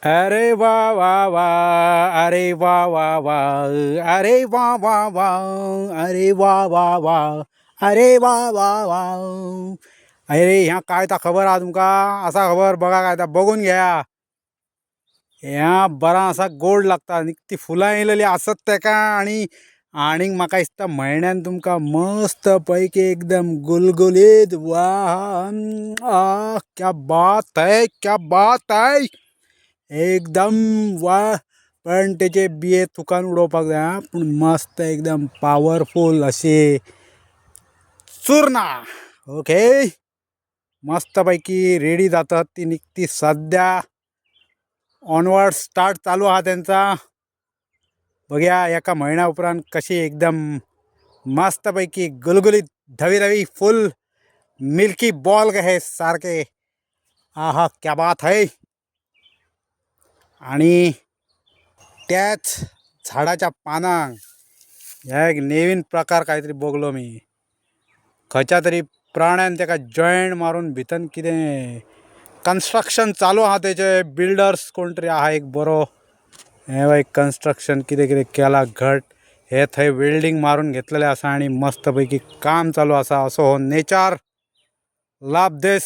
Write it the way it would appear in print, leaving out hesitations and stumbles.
अरे वा वा वा, अरे वा वा वा, अरे वा वा वा, अरे वा वा वा, अरे वा वा वा. अरे ह्या काय ता खबर हा तुमका? असा खबर बघा, काय ता बघून घ्या. ह्या बरा असा गोड लागता, ती फुलां येयलेली असत तेका. आणि म्हाका दिसता म्हयन्यान तुमका मस्त पैकी एकदम गुलगुलीत. वा, क्या बात है, क्या बात है. एकदम वा. पण त्याचे बिये तुकान उडोवपाक जाय हा. पूण मस्त एकदम पॉवरफुल असे चूर्णा. ओके, मस्तपैकी रेडी जातात. ती निघती सध्या. ऑनवर्ड स्टार्ट चालू हा त्यांचा. बघूया एका महिन्या उपरांत कशी एकदम मस्तपैकी गुलगुलीत धवी धवी फुल मिल्की बॉल हे सारखे. आहा, क्या बात है. आणि त्याच झाडाच्या पानांक ह्या एक नवीन प्रकार काहीतरी बघलो मी. खंयच्या तरी प्राण्यान त्याका जॉईंट मारून भितन कितें कन्स्ट्रक्शन चालू आहा. त्याचे बिल्डर्स कोण तरी आहा एक बरो. हे बाय कन्स्ट्रक्शन कितें कितें केला घट. हे थंय वेल्डिंग मारून घेतलेले आसा आणि मस्तपैकी काम चालू आसा. असो हो नेचर लाभ देस.